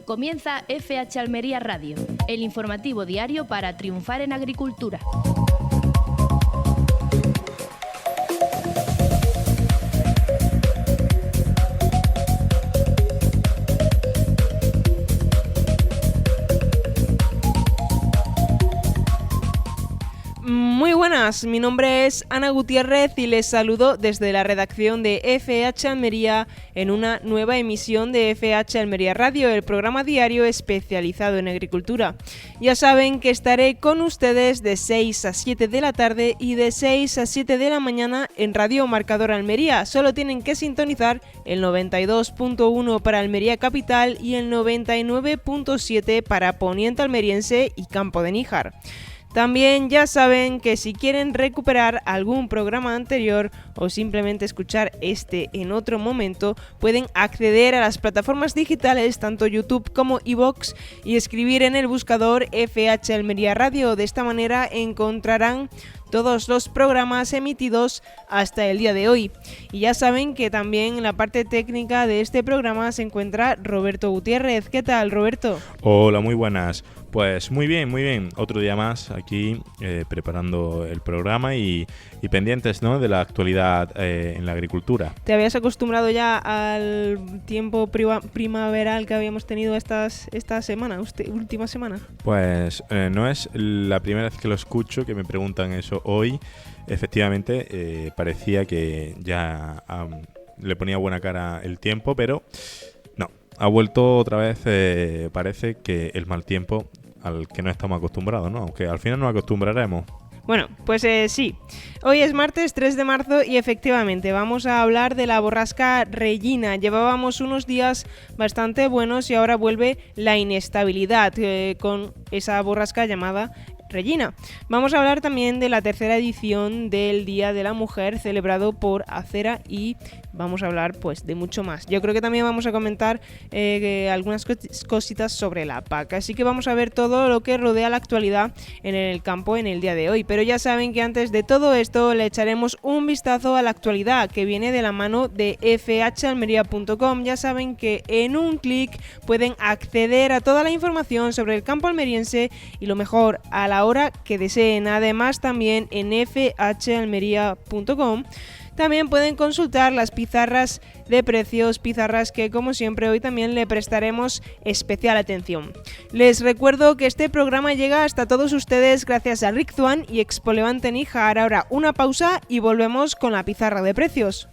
Comienza FH Almería Radio, el informativo diario para triunfar en agricultura. Muy buenas, mi nombre es Ana Gutiérrez y les saludo desde la redacción de FH Almería en una nueva emisión de FH Almería Radio, el programa diario especializado en agricultura. Ya saben que estaré con ustedes de 6 a 7 de la tarde y de 6 a 7 de la mañana en Radio Marcador Almería. Solo tienen que sintonizar el 92.1 para Almería Capital y el 99.7 para Poniente Almeriense y Campo de Níjar. También ya saben que si quieren recuperar algún programa anterior o simplemente escuchar este en otro momento, pueden acceder a las plataformas digitales, tanto YouTube como iVoox, y escribir en el buscador FH Almería Radio. De esta manera encontrarán todos los programas emitidos hasta el día de hoy. Y ya saben que también en la parte técnica de este programa se encuentra Roberto Gutiérrez. ¿Qué tal, Roberto? Hola, muy buenas. Pues muy bien, muy bien. Otro día más aquí preparando el programa y pendientes, ¿no?, de la actualidad en la agricultura. ¿Te habías acostumbrado ya al tiempo primaveral que habíamos tenido esta última semana? Pues no es la primera vez que lo escucho, que me preguntan eso hoy. Efectivamente, parecía que ya le ponía buena cara el tiempo, pero no. Ha vuelto otra vez, parece que el mal tiempo al que no estamos acostumbrados, ¿no? Aunque al final nos acostumbraremos. Bueno, pues sí. Hoy es martes 3 de marzo y efectivamente vamos a hablar de la borrasca Regina. Llevábamos unos días bastante buenos y ahora vuelve la inestabilidad con esa borrasca llamada Regina. Vamos a hablar también de la tercera edición del Día de la Mujer celebrado por Acera y vamos a hablar pues de mucho más. Yo creo que también vamos a comentar algunas cositas sobre la PAC. Así que vamos a ver todo lo que rodea la actualidad en el campo en el día de hoy. Pero ya saben que antes de todo esto le echaremos un vistazo a la actualidad que viene de la mano de fhalmería.com. Ya saben que en un clic pueden acceder a toda la información sobre el campo almeriense y lo mejor a la hora que deseen. Además, también en fhalmería.com también pueden consultar las pizarras de precios, pizarras que como siempre hoy también le prestaremos especial atención. Les recuerdo que este programa llega hasta todos ustedes gracias a Rick Zuan y Expo Levante Níjar. Ahora una pausa y volvemos con la pizarra de precios.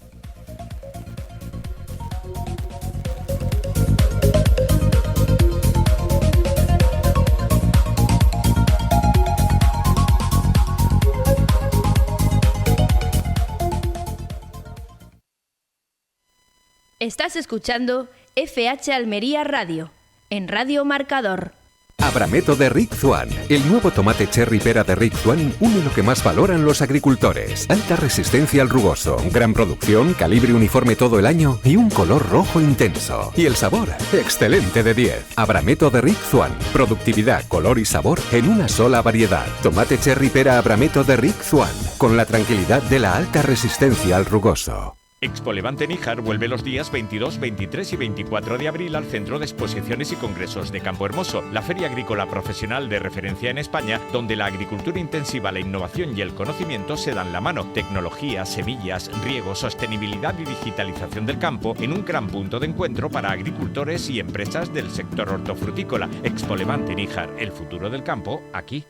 Estás escuchando FH Almería Radio, en Radio Marcador. Abrameto de Rick Zuan. El nuevo tomate cherry pera de Rick Zuan une lo que más valoran los agricultores. Alta resistencia al rugoso, gran producción, calibre uniforme todo el año y un color rojo intenso. Y el sabor, excelente de 10. Abrameto de Rick Zuan. Productividad, color y sabor en una sola variedad. Tomate cherry pera Abrameto de Rick Zuan. Con la tranquilidad de la alta resistencia al rugoso. Expo Levante Níjar vuelve los días 22, 23 y 24 de abril al Centro de Exposiciones y Congresos de Campo Hermoso, la feria agrícola profesional de referencia en España, donde la agricultura intensiva, la innovación y el conocimiento se dan la mano. Tecnología, semillas, riego, sostenibilidad y digitalización del campo en un gran punto de encuentro para agricultores y empresas del sector hortofrutícola. Expo Levante Níjar, el futuro del campo, aquí.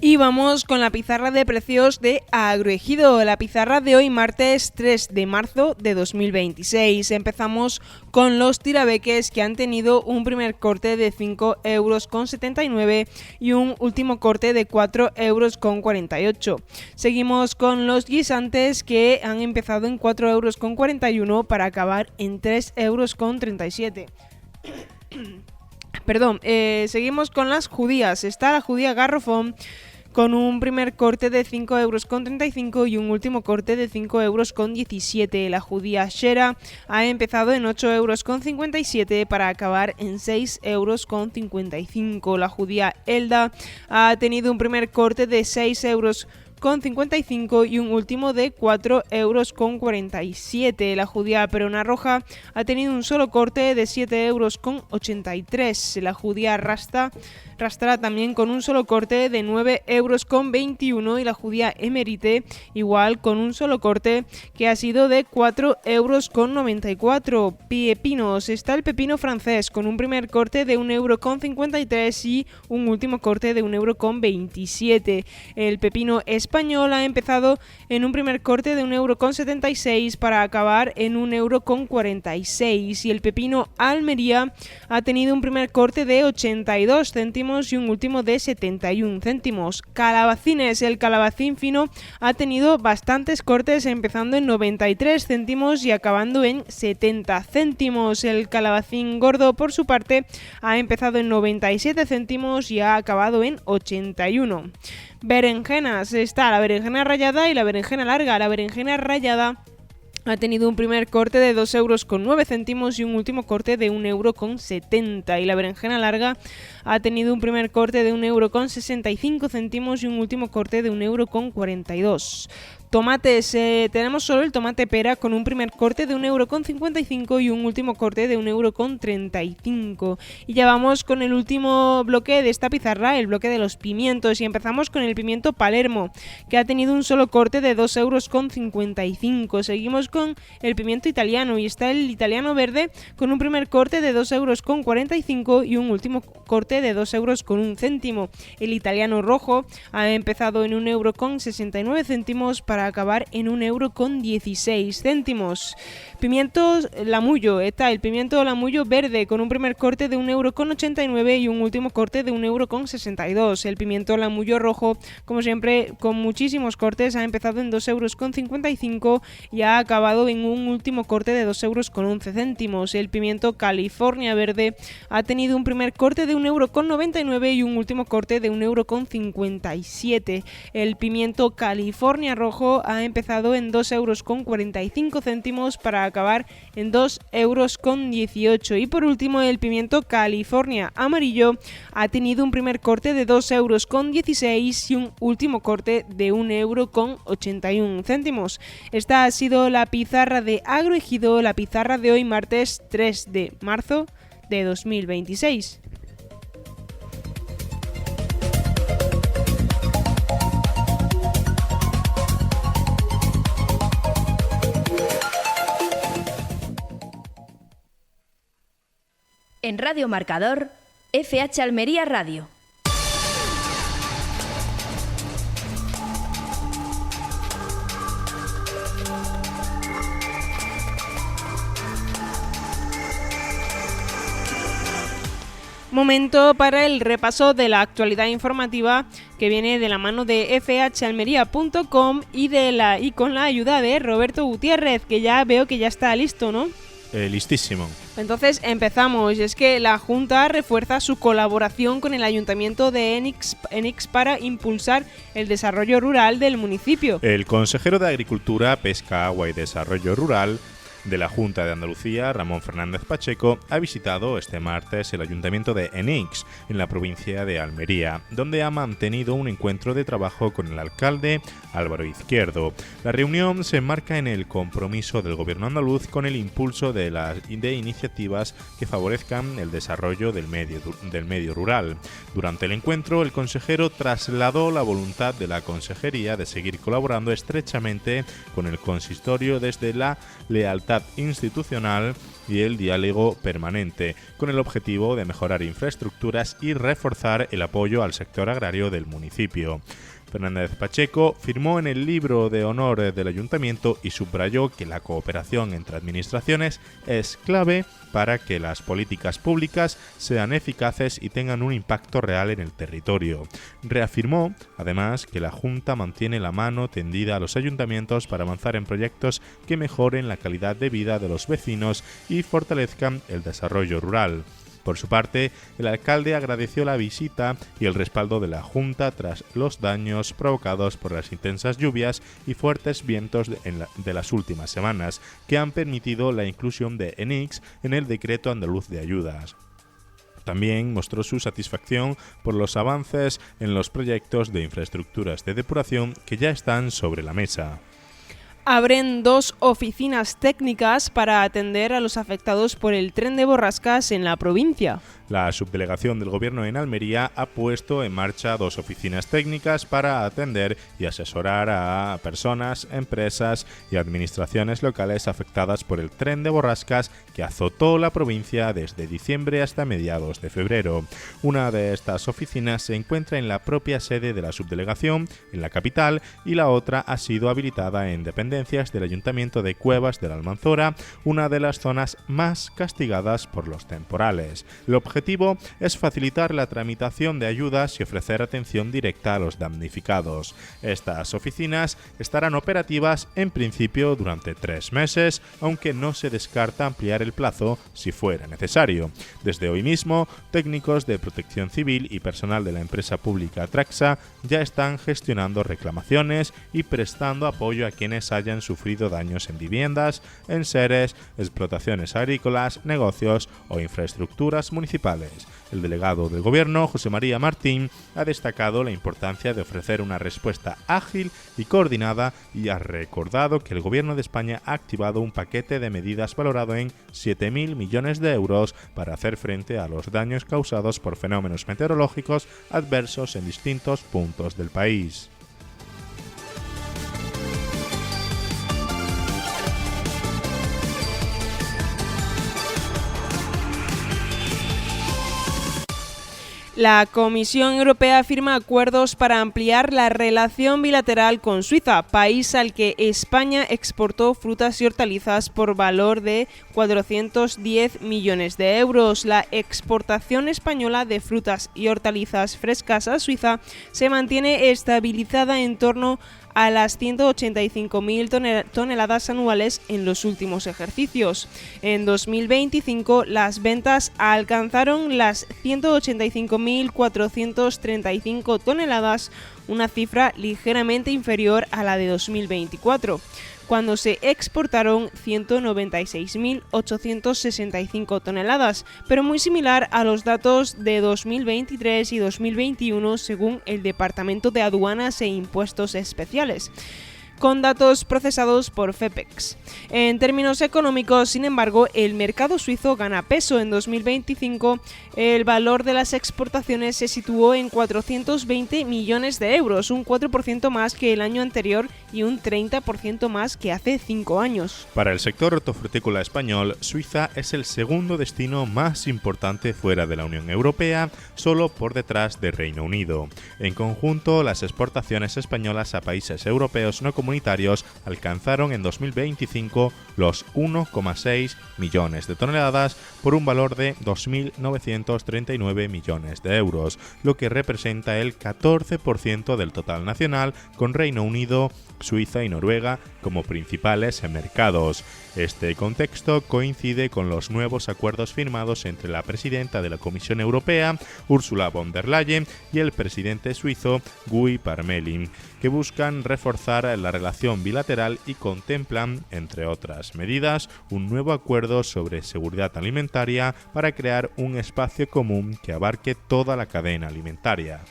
Y vamos con la pizarra de precios de Agroejido, la pizarra de hoy martes 3 de marzo de 2026. Empezamos con los tirabeques que han tenido un primer corte de 5,79 € y un último corte de 4,48 €. Seguimos con los guisantes que han empezado en 4,41 € para acabar en 3,37 €. Seguimos con las judías. Está la judía Garrofón con un primer corte de 5,35 € y un último corte de 5,17 €. La judía Shera ha empezado en 8,57 € para acabar en 6,55 €. La judía Elda ha tenido un primer corte de 6,40 con 55 y un último de 4 euros con 47. La judía perona roja ha tenido un solo corte de 7 euros con 83. La judía rastra también con un solo corte de 9 euros con 21 y la judía emerite igual con un solo corte que ha sido de 4 euros con 94. Pepinos, está el pepino francés con un primer corte de 1 euro con 53 y un último corte de 1 euro con 27. El pepino español ha empezado en un primer corte de 1 euro con 76 para acabar en 1 euro con 46 y el pepino Almería ha tenido un primer corte de 82 céntimos y un último de 71 céntimos. Calabacines, el calabacín fino ha tenido bastantes cortes empezando en 93 céntimos y acabando en 70 céntimos. El calabacín gordo por su parte ha empezado en 97 céntimos y ha acabado en 81. Berenjenas, está la berenjena rallada y la berenjena larga. La berenjena rallada ha tenido un primer corte de 2 euros con 9 céntimos y un último corte de 1 euro con 70. Y la berenjena larga ha tenido un primer corte de 1 euro con 65 céntimos y un último corte de 1 euro con 42. Tomates, tenemos solo el tomate pera con un primer corte de 1 euro con 55 y un último corte de 1 euro con 35. Y ya vamos con el último bloque de esta pizarra, el bloque de los pimientos, y empezamos con el pimiento Palermo, que ha tenido un solo corte de 2 euros con 55. Seguimos con el pimiento italiano y está el italiano verde con un primer corte de 2 euros con 45 y un último corte de 2 euros con 1 céntimo. El italiano rojo ha empezado en 1 euro con 69 céntimos para acabar en 1 euro con 16 céntimos. Pimientos Lamullo, está el pimiento Lamullo verde con un primer corte de 1 euro con 89 y un último corte de 1 euro con 62. El pimiento Lamullo rojo, como siempre, con muchísimos cortes, ha empezado en 2 euros con 55 y ha acabado en un último corte de 2 euros con 11 céntimos. El pimiento California verde ha tenido un primer corte de 1 euro con 99 y un último corte de 1 euro con 57. El pimiento California rojo ha empezado en 2 euros con 45 céntimos para acabar en 2 euros con 18. Y por último, el pimiento California amarillo ha tenido un primer corte de 2 euros con 16 y un último corte de 1 euro con 81 céntimos. Esta ha sido la pizarra de Agroejido, la pizarra de hoy martes 3 de marzo de 2026. En Radio Marcador, FH Almería Radio. Momento para el repaso de la actualidad informativa que viene de la mano de fhalmería.com y con la ayuda de Roberto Gutiérrez, que ya veo que ya está listo, ¿no? Listísimo. Entonces empezamos. Es que la Junta refuerza su colaboración con el Ayuntamiento de Enix para impulsar el desarrollo rural del municipio. El consejero de Agricultura, Pesca, Agua y Desarrollo Rural de la Junta de Andalucía, Ramón Fernández Pacheco, ha visitado este martes el Ayuntamiento de Enix, en la provincia de Almería, donde ha mantenido un encuentro de trabajo con el alcalde Álvaro Izquierdo. La reunión se enmarca en el compromiso del Gobierno andaluz con el impulso de iniciativas que favorezcan el desarrollo del medio rural. Durante el encuentro, el consejero trasladó la voluntad de la consejería de seguir colaborando estrechamente con el consistorio desde la lealtad institucional y el diálogo permanente, con el objetivo de mejorar infraestructuras y reforzar el apoyo al sector agrario del municipio. Fernández Pacheco firmó en el libro de honor del ayuntamiento y subrayó que la cooperación entre administraciones es clave para que las políticas públicas sean eficaces y tengan un impacto real en el territorio. Reafirmó, además, que la Junta mantiene la mano tendida a los ayuntamientos para avanzar en proyectos que mejoren la calidad de vida de los vecinos y fortalezcan el desarrollo rural. Por su parte, el alcalde agradeció la visita y el respaldo de la Junta tras los daños provocados por las intensas lluvias y fuertes vientos de las últimas semanas, que han permitido la inclusión de Enix en el Decreto Andaluz de Ayudas. También mostró su satisfacción por los avances en los proyectos de infraestructuras de depuración que ya están sobre la mesa. Abren 2 oficinas técnicas para atender a los afectados por el tren de borrascas en la provincia. La subdelegación del Gobierno en Almería ha puesto en marcha 2 oficinas técnicas para atender y asesorar a personas, empresas y administraciones locales afectadas por el tren de borrascas que azotó la provincia desde diciembre hasta mediados de febrero. Una de estas oficinas se encuentra en la propia sede de la subdelegación, en la capital, y la otra ha sido habilitada en dependencias del Ayuntamiento de Cuevas de la Almanzora, una de las zonas más castigadas por los temporales. El objetivo es facilitar la tramitación de ayudas y ofrecer atención directa a los damnificados. Estas oficinas estarán operativas en principio durante 3 meses, aunque no se descarta ampliar el plazo si fuera necesario. Desde hoy mismo, técnicos de Protección Civil y personal de la empresa pública Traxa ya están gestionando reclamaciones y prestando apoyo a quienes hayan sufrido daños en viviendas, enseres, explotaciones agrícolas, negocios o infraestructuras municipales. El delegado del Gobierno, José María Martín, ha destacado la importancia de ofrecer una respuesta ágil y coordinada y ha recordado que el Gobierno de España ha activado un paquete de medidas valorado en 7.000 millones de euros para hacer frente a los daños causados por fenómenos meteorológicos adversos en distintos puntos del país. La Comisión Europea firma acuerdos para ampliar la relación bilateral con Suiza, país al que España exportó frutas y hortalizas por valor de 410 millones de euros. La exportación española de frutas y hortalizas frescas a Suiza se mantiene estabilizada en torno a las 185.000 toneladas anuales en los últimos ejercicios. En 2025 las ventas alcanzaron las 185.435 toneladas, una cifra ligeramente inferior a la de 2024, cuando se exportaron 196.865 toneladas, pero muy similar a los datos de 2023 y 2021 según el Departamento de Aduanas e Impuestos Especiales, con datos procesados por FEPEX. En términos económicos, sin embargo, el mercado suizo gana peso. En 2025, el valor de las exportaciones se situó en 420 millones de euros, un 4% más que el año anterior y un 30% más que hace 5 años. Para el sector hortofrutícola español, Suiza es el segundo destino más importante fuera de la Unión Europea, solo por detrás de Reino Unido. En conjunto, las exportaciones españolas a países europeos no comunitarios alcanzaron en 2025 los 1,6 millones de toneladas por un valor de 2.939 millones de euros, lo que representa el 14% del total nacional, con Reino Unido, Suiza y Noruega como principales mercados. Este contexto coincide con los nuevos acuerdos firmados entre la presidenta de la Comisión Europea, Ursula von der Leyen, y el presidente suizo, Guy Parmelin, que buscan reforzar la relación bilateral y contemplan, entre otras medidas, un nuevo acuerdo sobre seguridad alimentaria para crear un espacio común que abarque toda la cadena alimentaria.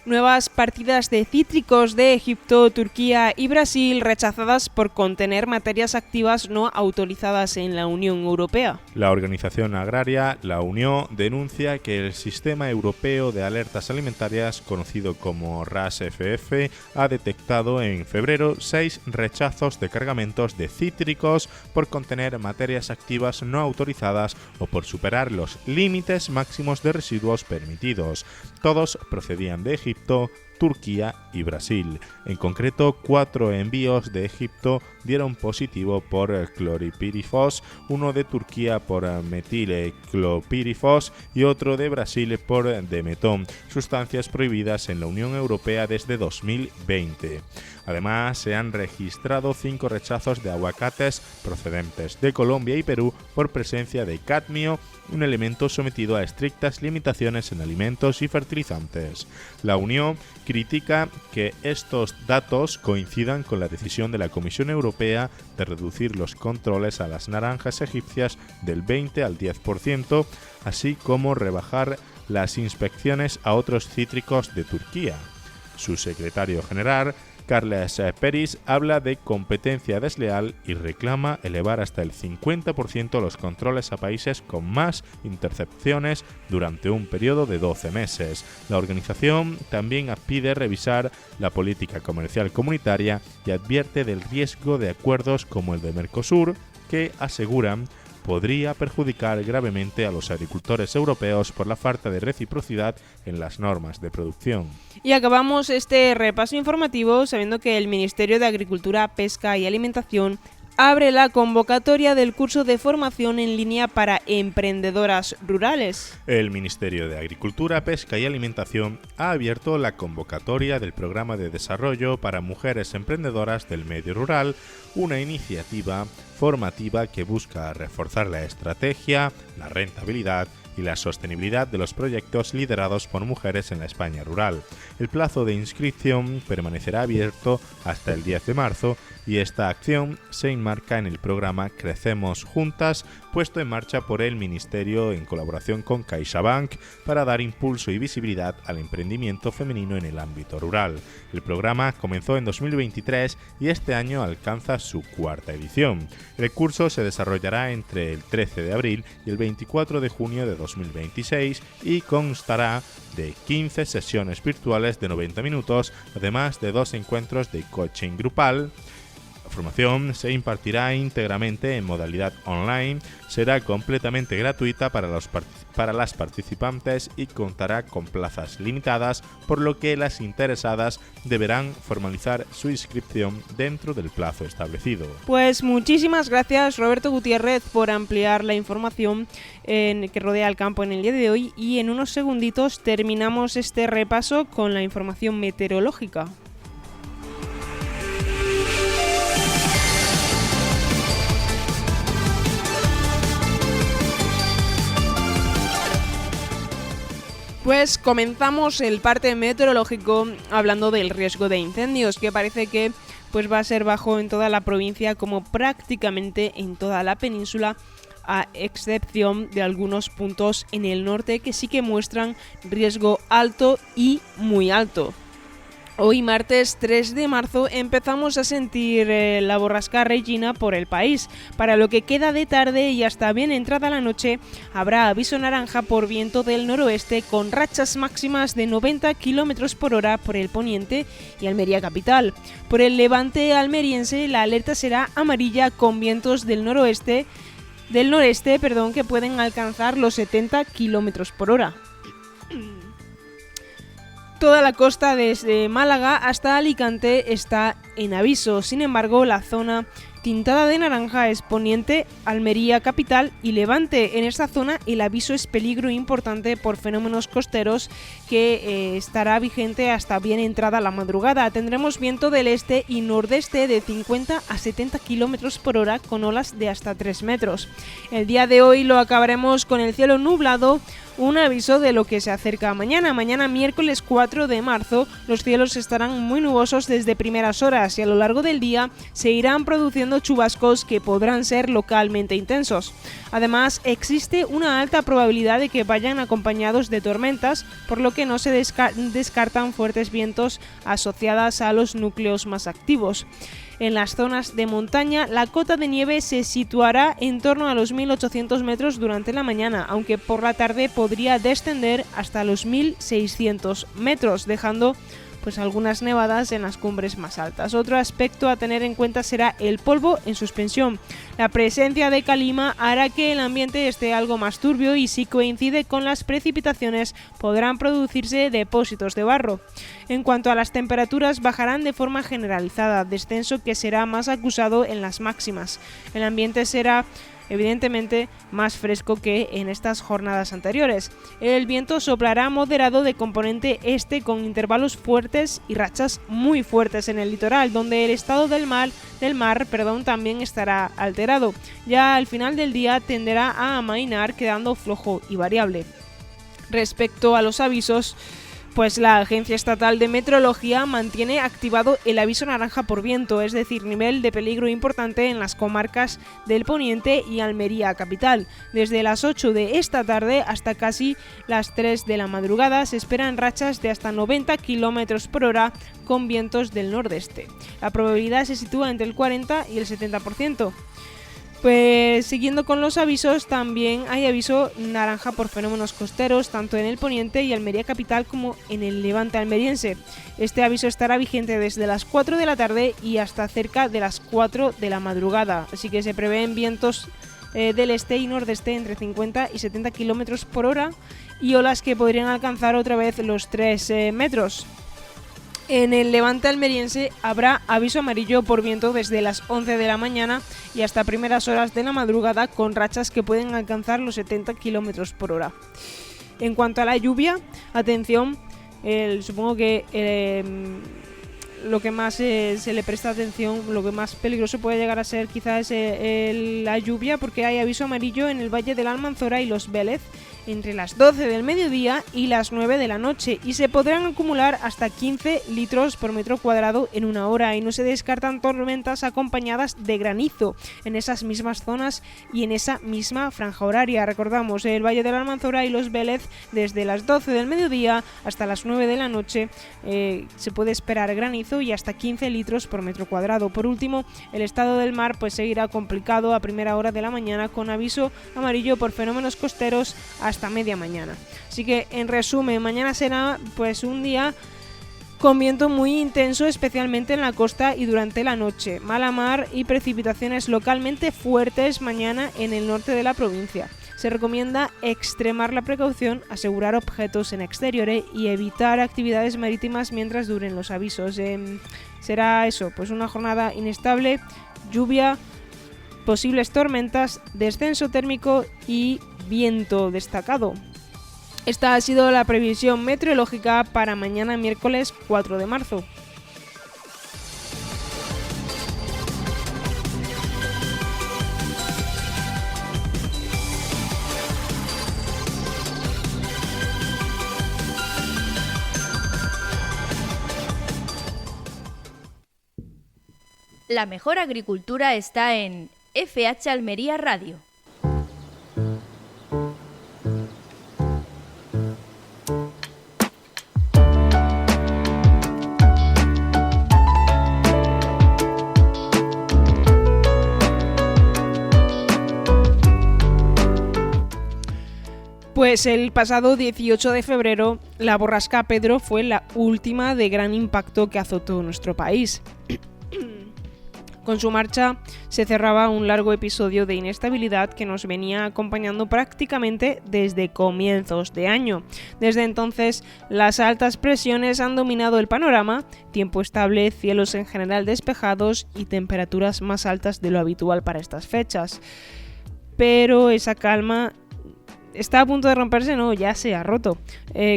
Nuevas partidas de cítricos de Egipto, Turquía y Brasil rechazadas por contener materias activas no autorizadas en la Unión Europea. La organización agraria La Unión denuncia que el Sistema Europeo de Alertas Alimentarias, conocido como RAS-FF, ha detectado en febrero 6 rechazos de cargamentos de cítricos por contener materias activas no autorizadas o por superar los límites máximos de residuos permitidos. Todos procedían de Egipto, Turquía y Brasil. En concreto, 4 envíos de Egipto dieron positivo por clorpirifos, uno de Turquía por metilclopirifos y otro de Brasil por demetón, sustancias prohibidas en la Unión Europea desde 2020. Además, se han registrado 5 rechazos de aguacates procedentes de Colombia y Perú por presencia de cadmio, un elemento sometido a estrictas limitaciones en alimentos y fertilizantes. La Unión critica que estos datos coincidan con la decisión de la Comisión Europea de reducir los controles a las naranjas egipcias del 20 al 10%, así como rebajar las inspecciones a otros cítricos de Turquía. Su secretario general, Carles Peris, habla de competencia desleal y reclama elevar hasta el 50% los controles a países con más intercepciones durante un periodo de 12 meses. La organización también pide revisar la política comercial comunitaria y advierte del riesgo de acuerdos como el de Mercosur, que aseguran podría perjudicar gravemente a los agricultores europeos por la falta de reciprocidad en las normas de producción. Y acabamos este repaso informativo sabiendo que el Ministerio de Agricultura, Pesca y Alimentación abre la convocatoria del curso de formación en línea para emprendedoras rurales. El Ministerio de Agricultura, Pesca y Alimentación ha abierto la convocatoria del Programa de Desarrollo para Mujeres Emprendedoras del Medio Rural, una iniciativa formativa que busca reforzar la estrategia, la rentabilidad y la sostenibilidad de los proyectos liderados por mujeres en la España rural. El plazo de inscripción permanecerá abierto hasta el 10 de marzo y esta acción se enmarca en el programa Crecemos Juntas, puesto en marcha por el Ministerio en colaboración con CaixaBank para dar impulso y visibilidad al emprendimiento femenino en el ámbito rural. El programa comenzó en 2023 y este año alcanza su cuarta edición. El curso se desarrollará entre el 13 de abril y el 24 de junio de 2026 y constará de 15 sesiones virtuales de 90 minutos, además de 2 encuentros de coaching grupal. La formación se impartirá íntegramente en modalidad online, será completamente gratuita para las participantes y contará con plazas limitadas, por lo que las interesadas deberán formalizar su inscripción dentro del plazo establecido. Pues muchísimas gracias, Roberto Gutiérrez, por ampliar la información que rodea el campo en el día de hoy, y en unos segunditos terminamos este repaso con la información meteorológica. Pues comenzamos el parte meteorológico hablando del riesgo de incendios, que parece que pues va a ser bajo en toda la provincia, como prácticamente en toda la península, a excepción de algunos puntos en el norte que sí que muestran riesgo alto y muy alto. Hoy, martes 3 de marzo, empezamos a sentir la borrasca Regina por el país. Para lo que queda de tarde y hasta bien entrada la noche, habrá aviso naranja por viento del noroeste con rachas máximas de 90 km por hora por el poniente y Almería capital. Por el levante almeriense, la alerta será amarilla con vientos del noreste, que pueden alcanzar los 70 km por hora. Toda la costa desde Málaga hasta Alicante está en aviso. Sin embargo, la zona tintada de naranja es poniente, Almería capital y Levante. En esta zona el aviso es peligro importante por fenómenos costeros que estará vigente hasta bien entrada la madrugada. Tendremos viento del este y nordeste de 50 a 70 km por hora con olas de hasta 3 metros. El día de hoy lo acabaremos con el cielo nublado. Un aviso de lo que se acerca mañana. Mañana, miércoles 4 de marzo, los cielos estarán muy nubosos desde primeras horas y a lo largo del día se irán produciendo chubascos que podrán ser localmente intensos. Además, existe una alta probabilidad de que vayan acompañados de tormentas, por lo que no se descartan fuertes vientos asociadas a los núcleos más activos. En las zonas de montaña, la cota de nieve se situará en torno a los 1.800 metros durante la mañana, aunque por la tarde podría descender hasta los 1.600 metros, dejando pues algunas nevadas en las cumbres más altas. Otro aspecto a tener en cuenta será el polvo en suspensión. La presencia de calima hará que el ambiente esté algo más turbio y si coincide con las precipitaciones podrán producirse depósitos de barro. En cuanto a las temperaturas, bajarán de forma generalizada, descenso que será más acusado en las máximas. El ambiente será evidentemente más fresco que en estas jornadas anteriores. El viento soplará moderado de componente este con intervalos fuertes y rachas muy fuertes en el litoral, donde el estado del mar también estará alterado. Ya al final del día tenderá a amainar, quedando flojo y variable. Respecto a los avisos, pues la Agencia Estatal de Meteorología mantiene activado el aviso naranja por viento, es decir, nivel de peligro importante en las comarcas del Poniente y Almería capital. Desde las 8 de esta tarde hasta casi las 3 de la madrugada se esperan rachas de hasta 90 km por hora con vientos del nordeste. La probabilidad se sitúa entre el 40 y el 70%. Pues siguiendo con los avisos, también hay aviso naranja por fenómenos costeros, tanto en el Poniente y Almería capital como en el Levante almeriense. Este aviso estará vigente desde las 4 de la tarde y hasta cerca de las 4 de la madrugada, así que se prevén vientos del este y nordeste entre 50 y 70 km por hora y olas que podrían alcanzar otra vez los 3 metros. En el Levante almeriense habrá aviso amarillo por viento desde las 11 de la mañana y hasta primeras horas de la madrugada con rachas que pueden alcanzar los 70 km por hora. En cuanto a la lluvia, atención, supongo que lo que más se le presta atención, lo que más peligroso puede llegar a ser quizás la lluvia, porque hay aviso amarillo en el Valle de la Almanzora y Los Vélez entre las 12 del mediodía y las 9 de la noche y se podrán acumular hasta 15 litros por metro cuadrado en una hora y no se descartan tormentas acompañadas de granizo en esas mismas zonas y en esa misma franja horaria. Recordamos, el Valle de la Almanzora y Los Vélez desde las 12 del mediodía hasta las 9 de la noche se puede esperar granizo y hasta 15 litros por metro cuadrado. Por último, el estado del mar pues seguirá complicado a primera hora de la mañana con aviso amarillo por fenómenos costeros hasta media mañana. Así que en resumen, mañana será pues un día con viento muy intenso, especialmente en la costa y durante la noche. Mala mar y precipitaciones localmente fuertes mañana en el norte de la provincia. Se recomienda extremar la precaución, asegurar objetos en exteriores y evitar actividades marítimas mientras duren los avisos. Será eso, pues una jornada inestable, lluvia, posibles tormentas, descenso térmico y viento destacado. Esta ha sido la previsión meteorológica para mañana miércoles 4 de marzo. La mejor agricultura está en FH Almería Radio. Pues el pasado 18 de febrero, la borrasca Pedro fue la última de gran impacto que azotó nuestro país. Con su marcha se cerraba un largo episodio de inestabilidad que nos venía acompañando prácticamente desde comienzos de año. Desde entonces, las altas presiones han dominado el panorama, tiempo estable, cielos en general despejados y temperaturas más altas de lo habitual para estas fechas. Pero esa calma está a punto de romperse, no, ya se ha roto.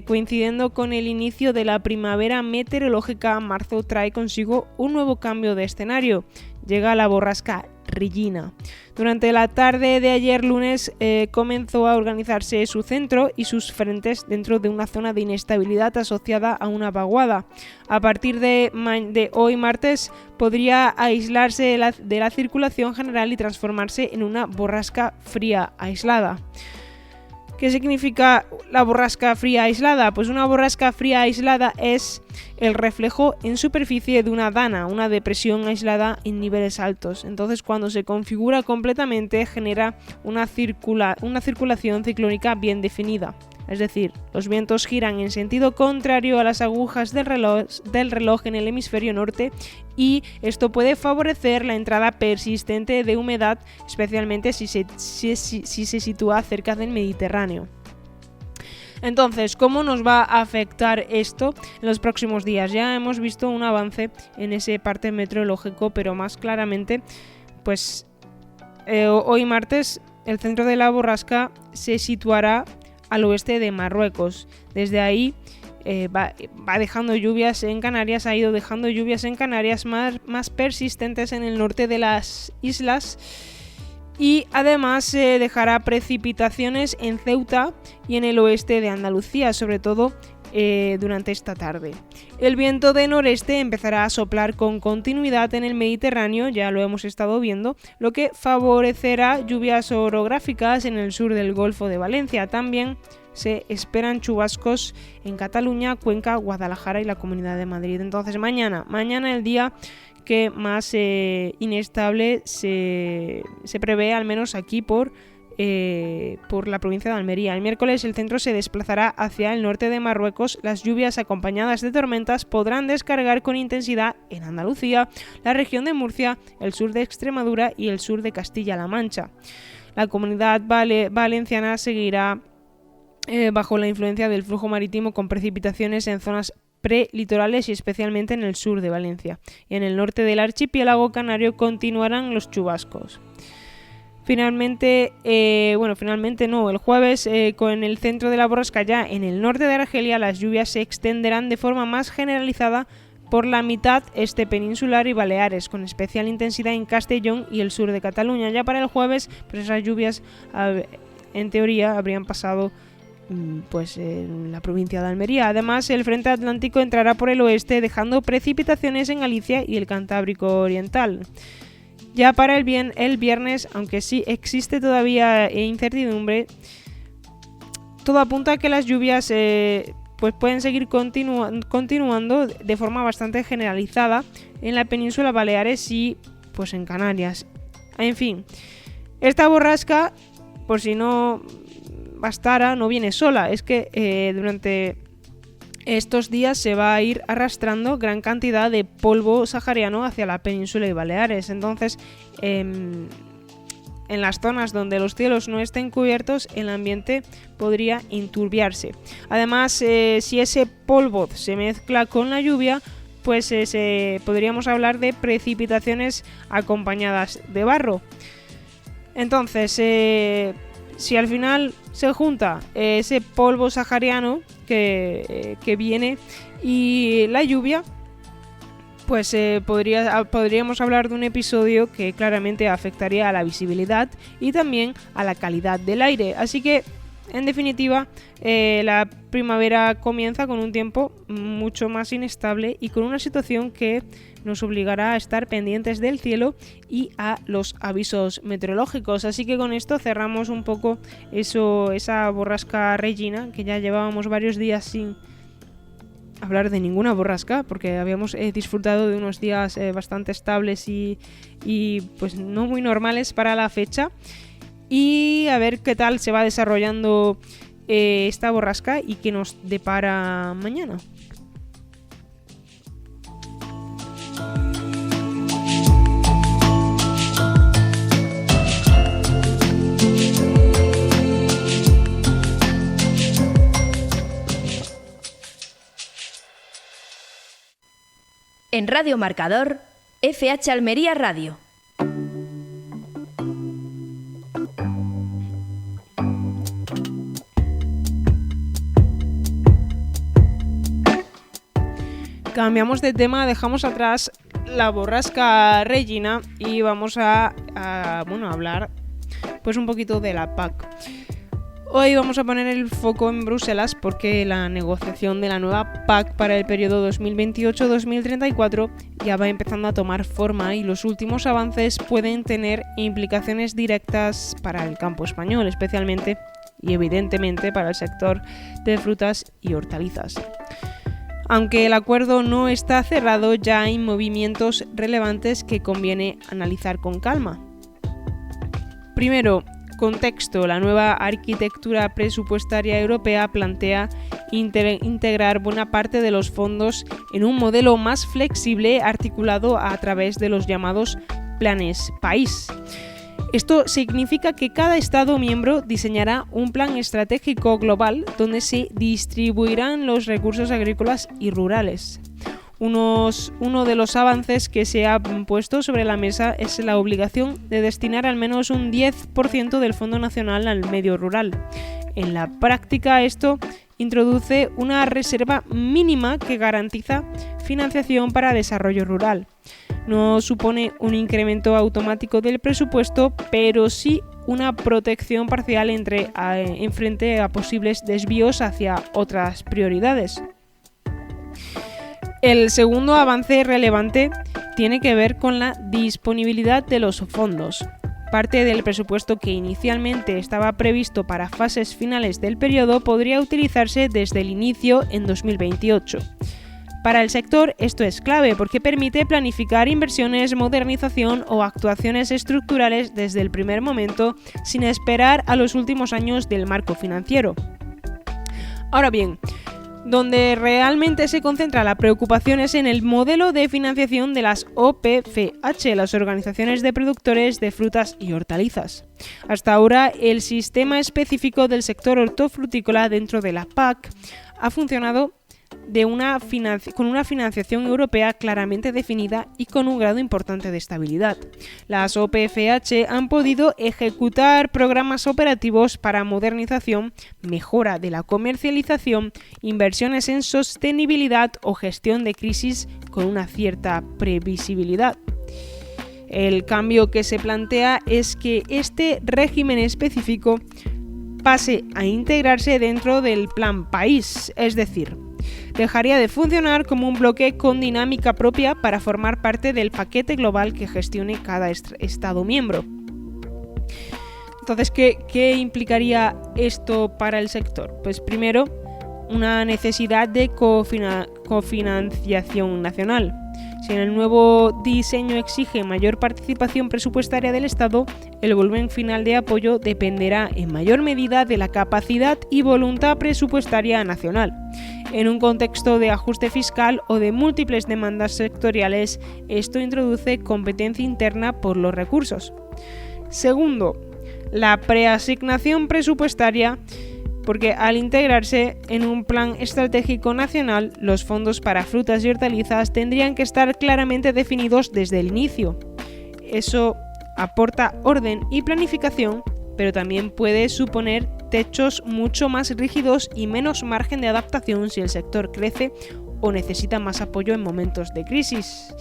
Coincidiendo con el inicio de la primavera meteorológica, marzo trae consigo un nuevo cambio de escenario. Llega la borrasca Regina. Durante la tarde de ayer lunes comenzó a organizarse su centro y sus frentes dentro de una zona de inestabilidad asociada a una vaguada. A partir de hoy martes podría aislarse de la circulación general y transformarse en una borrasca fría aislada. ¿Qué significa la borrasca fría aislada? Pues una borrasca fría aislada es el reflejo en superficie de una dana, una depresión aislada en niveles altos. Entonces, cuando se configura completamente, genera una circulación ciclónica bien definida. Es decir, los vientos giran en sentido contrario a las agujas del reloj en el hemisferio norte y esto puede favorecer la entrada persistente de humedad, especialmente si se sitúa cerca del Mediterráneo. Entonces, ¿cómo nos va a afectar esto en los próximos días? Ya hemos visto un avance en ese parte meteorológico, pero más claramente, pues hoy martes el centro de la borrasca se situará al oeste de Marruecos. Desde ahí va dejando lluvias en Canarias, ha ido dejando lluvias en Canarias más persistentes en el norte de las islas y además dejará precipitaciones en Ceuta y en el oeste de Andalucía, sobre todo durante esta tarde. El viento de noreste empezará a soplar con continuidad en el Mediterráneo, ya lo hemos estado viendo, lo que favorecerá lluvias orográficas en el sur del Golfo de Valencia. También se esperan chubascos en Cataluña, Cuenca, Guadalajara y la Comunidad de Madrid. Entonces mañana el día que más inestable se prevé, al menos aquí por la provincia de Almería. El miércoles el centro se desplazará hacia el norte de Marruecos. Las lluvias acompañadas de tormentas podrán descargar con intensidad en Andalucía, la región de Murcia, el sur de Extremadura y el sur de Castilla-La Mancha. La Comunidad Valenciana seguirá bajo la influencia del flujo marítimo con precipitaciones en zonas prelitorales y especialmente en el sur de Valencia. Y en el norte del archipiélago canario continuarán los chubascos. Finalmente no, el jueves con el centro de la borrasca ya en el norte de Argelia, las lluvias se extenderán de forma más generalizada por la mitad este peninsular y Baleares, con especial intensidad en Castellón y el sur de Cataluña. Ya para el jueves, pues esas lluvias en teoría habrían pasado en la provincia de Almería. Además, el frente atlántico entrará por el oeste, dejando precipitaciones en Galicia y el Cantábrico Oriental. Ya para el viernes, aunque sí existe todavía incertidumbre, todo apunta a que las lluvias pueden seguir continuando de forma bastante generalizada en la península Baleares y pues en Canarias. En fin, esta borrasca, por si no bastara, no viene sola. Es que durante estos días se va a ir arrastrando gran cantidad de polvo sahariano hacia la península y Baleares. Entonces, en las zonas donde los cielos no estén cubiertos, el ambiente podría enturbiarse. Además, si ese polvo se mezcla con la lluvia, pues podríamos hablar de precipitaciones acompañadas de barro. Entonces, si al final se junta ese polvo sahariano que viene y la lluvia, pues podríamos hablar de un episodio que claramente afectaría a la visibilidad y también a la calidad del aire. Así que, en definitiva, la primavera comienza con un tiempo mucho más inestable y con una situación que nos obligará a estar pendientes del cielo y a los avisos meteorológicos. Así que con esto cerramos un poco esa borrasca Regina, que ya llevábamos varios días sin hablar de ninguna borrasca, porque habíamos disfrutado de unos días bastante estables y pues no muy normales para la fecha. Y a ver qué tal se va desarrollando esta borrasca y qué nos depara mañana. En Radio Marcador, FH Almería Radio. Cambiamos de tema, dejamos atrás la borrasca Regina y vamos a hablar pues un poquito de la PAC. Hoy vamos a poner el foco en Bruselas porque la negociación de la nueva PAC para el periodo 2028-2034 ya va empezando a tomar forma y los últimos avances pueden tener implicaciones directas para el campo español, especialmente y evidentemente para el sector de frutas y hortalizas. Aunque el acuerdo no está cerrado, ya hay movimientos relevantes que conviene analizar con calma. Primero, contexto. La nueva arquitectura presupuestaria europea plantea integrar buena parte de los fondos en un modelo más flexible articulado a través de los llamados planes país. Esto significa que cada Estado miembro diseñará un plan estratégico global donde se distribuirán los recursos agrícolas y rurales. Uno de los avances que se ha puesto sobre la mesa es la obligación de destinar al menos un 10% del Fondo Nacional al medio rural. En la práctica, esto introduce una reserva mínima que garantiza financiación para desarrollo rural. No supone un incremento automático del presupuesto, pero sí una protección parcial en frente a posibles desvíos hacia otras prioridades. El segundo avance relevante tiene que ver con la disponibilidad de los fondos. Parte del presupuesto que inicialmente estaba previsto para fases finales del periodo podría utilizarse desde el inicio en 2028. Para el sector esto es clave porque permite planificar inversiones, modernización o actuaciones estructurales desde el primer momento sin esperar a los últimos años del marco financiero. Ahora bien, donde realmente se concentra la preocupación es en el modelo de financiación de las OPFH, las organizaciones de productores de frutas y hortalizas. Hasta ahora, el sistema específico del sector hortofrutícola dentro de la PAC ha funcionado con una financiación europea claramente definida y con un grado importante de estabilidad. Las OPFH han podido ejecutar programas operativos para modernización, mejora de la comercialización, inversiones en sostenibilidad o gestión de crisis con una cierta previsibilidad. El cambio que se plantea es que este régimen específico pase a integrarse dentro del Plan País, es decir, dejaría de funcionar como un bloque con dinámica propia para formar parte del paquete global que gestione cada Estado miembro. Entonces, ¿qué implicaría esto para el sector? Pues primero, una necesidad de cofinanciación nacional. Si el nuevo diseño exige mayor participación presupuestaria del Estado, el volumen final de apoyo dependerá en mayor medida de la capacidad y voluntad presupuestaria nacional. En un contexto de ajuste fiscal o de múltiples demandas sectoriales, esto introduce competencia interna por los recursos. Segundo, la preasignación presupuestaria, porque al integrarse en un plan estratégico nacional, los fondos para frutas y hortalizas tendrían que estar claramente definidos desde el inicio. Eso aporta orden y planificación, pero también puede suponer techos mucho más rígidos y menos margen de adaptación si el sector crece o necesita más apoyo en momentos de crisis.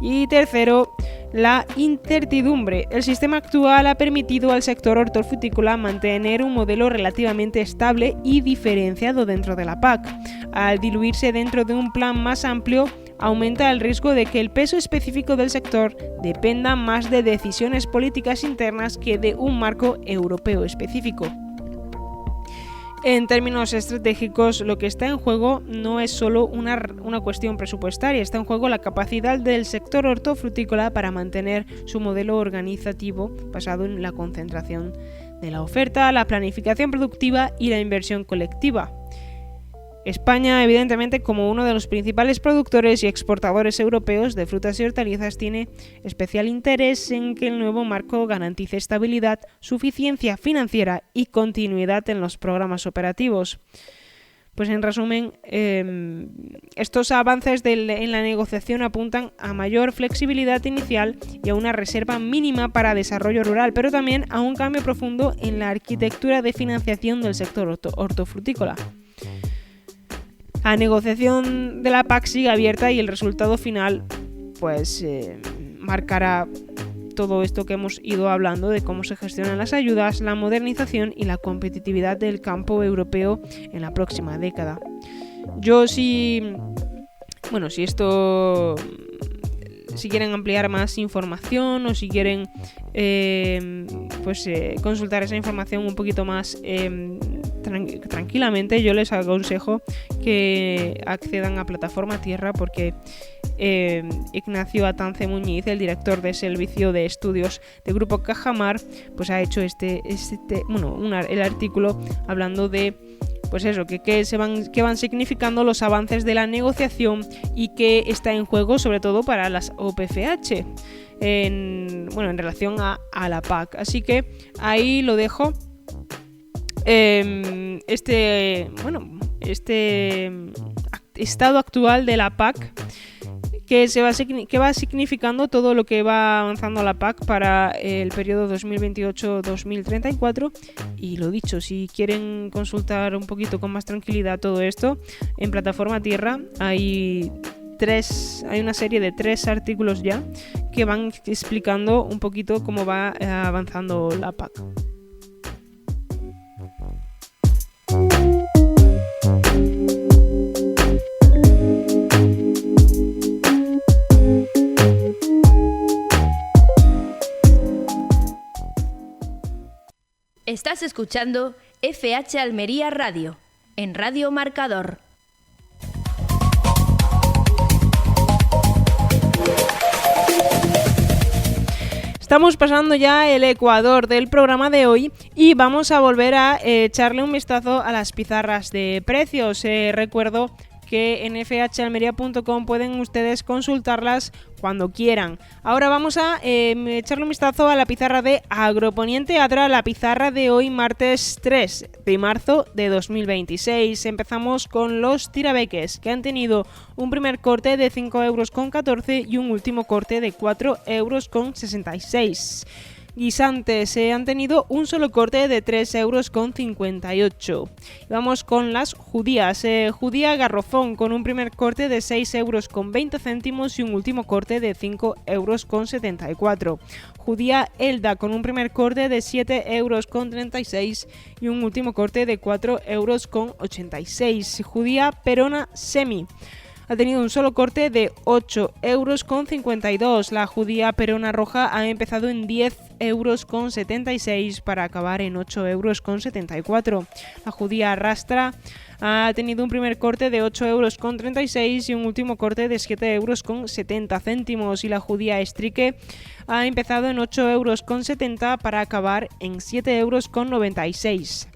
Y tercero, la incertidumbre. El sistema actual ha permitido al sector hortofrutícola mantener un modelo relativamente estable y diferenciado dentro de la PAC. Al diluirse dentro de un plan más amplio, aumenta el riesgo de que el peso específico del sector dependa más de decisiones políticas internas que de un marco europeo específico. En términos estratégicos, lo que está en juego no es solo una cuestión presupuestaria, está en juego la capacidad del sector hortofrutícola para mantener su modelo organizativo basado en la concentración de la oferta, la planificación productiva y la inversión colectiva. España, evidentemente, como uno de los principales productores y exportadores europeos de frutas y hortalizas, tiene especial interés en que el nuevo marco garantice estabilidad, suficiencia financiera y continuidad en los programas operativos. Pues en resumen, estos avances en la negociación apuntan a mayor flexibilidad inicial y a una reserva mínima para desarrollo rural, pero también a un cambio profundo en la arquitectura de financiación del sector hortofrutícola. La negociación de la PAC sigue abierta y el resultado final pues marcará todo esto que hemos ido hablando de cómo se gestionan las ayudas, la modernización y la competitividad del campo europeo en la próxima década. Si quieren ampliar más información o si quieren consultar esa información un poquito más tranquilamente, yo les aconsejo que accedan a Plataforma Tierra porque Ignacio Atance Muñiz, el director de Servicio de Estudios de Grupo Cajamar, pues ha hecho el artículo hablando de pues eso, que van significando los avances de la negociación y qué está en juego sobre todo para las OPFH en relación a la PAC. Así que ahí lo dejo. Este estado actual de la PAC que va significando todo lo que va avanzando la PAC para el periodo 2028-2034. Y lo dicho, si quieren consultar un poquito con más tranquilidad todo esto, en Plataforma Tierra hay una serie de 3 artículos ya que van explicando un poquito cómo va avanzando la PAC. Estás escuchando FH Almería Radio, en Radio Marcador. Estamos pasando ya el ecuador del programa de hoy y vamos a volver a echarle un vistazo a las pizarras de precios. Recuerdo que en fhalmería.com pueden ustedes consultarlas cuando quieran. Ahora vamos a echarle un vistazo a la pizarra de Agroponiente Adra, la pizarra de hoy, martes 3 de marzo de 2026. Empezamos con los tirabeques, que han tenido un primer corte de 5,14 € y un último corte de 4,66 €. Guisantes han tenido un solo corte de 3,58 €. Vamos con las judías. Judía garrofón con un primer corte de 6,20 € y un último corte de 5,74 €. Judía Elda con un primer corte de 7,36 € y un último corte de 4,86 €. Judía Perona Semi ha tenido un solo corte de 8,52 €. La judía Perona Roja ha empezado en 10,76 € para acabar en 8,74 €. La judía Rastra ha tenido un primer corte de 8,36 € y un último corte de 7,70 € y la judía Estrique ha empezado en 8,70 € para acabar en 7,96 €.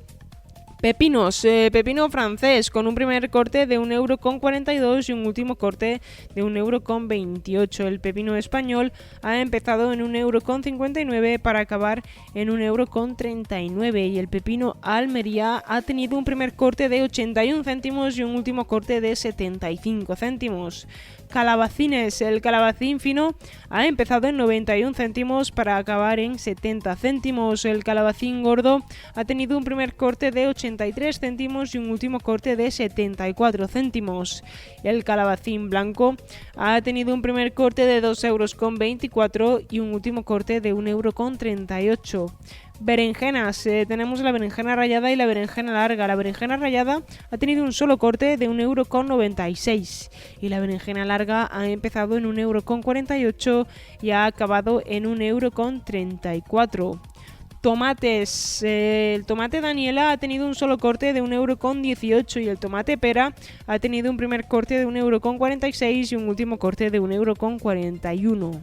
Pepinos, pepino francés con un primer corte de 1,42 € y un último corte de 1,28 €. El pepino español ha empezado en 1,59 € para acabar en 1,39 € y el pepino Almería ha tenido un primer corte de 81 céntimos y un último corte de 75 céntimos. Calabacines, el calabacín fino ha empezado en 91 céntimos para acabar en 70 céntimos. El calabacín gordo ha tenido un primer corte de 83 céntimos y un último corte de 74 céntimos. El calabacín blanco ha tenido un primer corte de 2,24 € y un último corte de 1,38 €. Berenjenas, tenemos la berenjena rallada y la berenjena larga. La berenjena rallada ha tenido un solo corte de 1,96 € y la berenjena larga ha empezado en 1,48 € y ha acabado en 1,34 €. Tomates, el tomate Daniela ha tenido un solo corte de 1,18 € y el tomate pera ha tenido un primer corte de 1,46 € y un último corte de 1,41 €.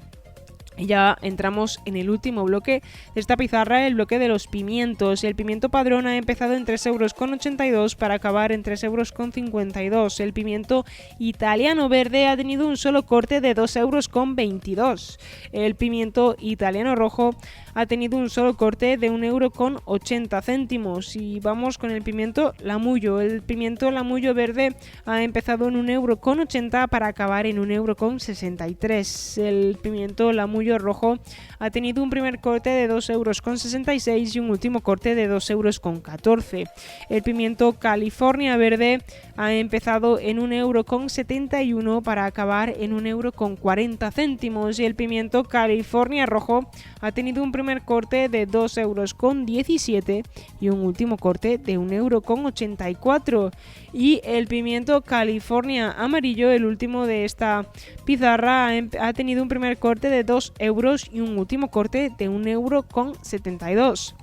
Y ya entramos en el último bloque de esta pizarra, el bloque de los pimientos. El pimiento padrón ha empezado en 3,82 € para acabar en 3,52 €. El pimiento italiano verde ha tenido un solo corte de 2,22 €. El pimiento italiano rojo ha tenido un solo corte de 1,80 € y vamos con el pimiento lamullo. El pimiento lamullo verde ha empezado en 1,80 € para acabar en 1,63 €. El pimiento lamullo rojo ha tenido un primer corte de 2,66 € y un último corte de 2,14 €. El pimiento California verde ha empezado en 1,71 € para acabar en 1,40 € y el pimiento California rojo ha tenido un primer corte de 2,17 € y un último corte de 1,84 €. Y el pimiento California amarillo, el último de esta pizarra, ha tenido un primer corte de 2 € y un último corte de 1,72 €.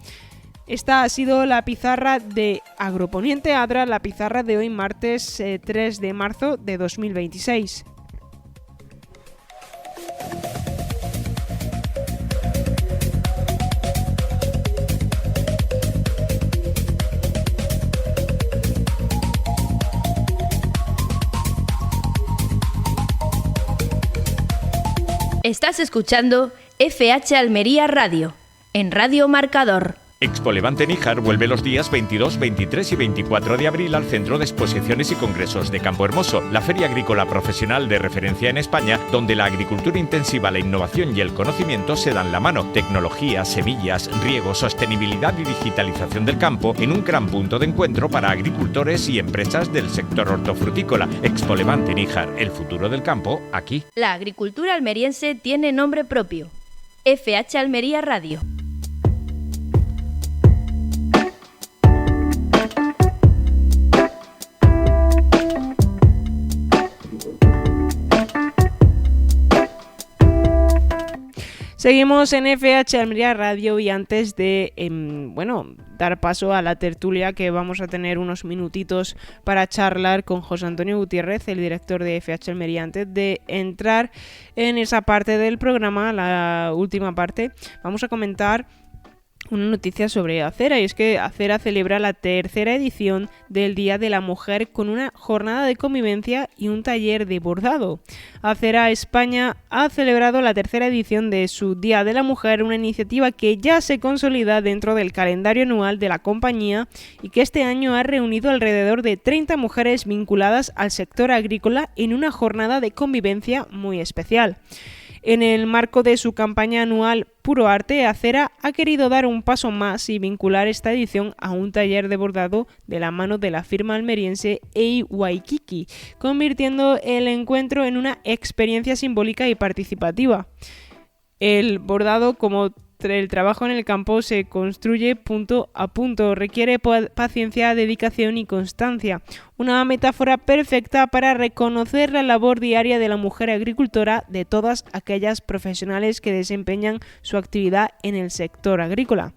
Esta ha sido la pizarra de Agroponiente Adra, la pizarra de hoy martes 3 de marzo de 2026. Estás escuchando FH Almería Radio, en Radio Marcador. Expo Levante Níjar vuelve los días 22, 23 y 24 de abril al Centro de Exposiciones y Congresos de Campo Hermoso, la feria agrícola profesional de referencia en España, donde la agricultura intensiva, la innovación y el conocimiento se dan la mano. Tecnología, semillas, riego, sostenibilidad y digitalización del campo en un gran punto de encuentro para agricultores y empresas del sector hortofrutícola. Expo Levante Níjar, el futuro del campo, aquí. La agricultura almeriense tiene nombre propio. FH Almería Radio. Seguimos en FH Almería Radio y antes de dar paso a la tertulia que vamos a tener unos minutitos para charlar con José Antonio Gutiérrez, el director de FH Almería, antes de entrar en esa parte del programa, la última parte, vamos a comentar una noticia sobre Acera, y es que Acera celebra la tercera edición del Día de la Mujer con una jornada de convivencia y un taller de bordado. Acera España ha celebrado la tercera edición de su Día de la Mujer, una iniciativa que ya se consolida dentro del calendario anual de la compañía y que este año ha reunido alrededor de 30 mujeres vinculadas al sector agrícola en una jornada de convivencia muy especial. En el marco de su campaña anual Puro Arte, Acera ha querido dar un paso más y vincular esta edición a un taller de bordado de la mano de la firma almeriense EI Waikiki, convirtiendo el encuentro en una experiencia simbólica y participativa. El bordado, como el trabajo en el campo, se construye punto a punto, requiere paciencia, dedicación y constancia. Una metáfora perfecta para reconocer la labor diaria de la mujer agricultora, de todas aquellas profesionales que desempeñan su actividad en el sector agrícola.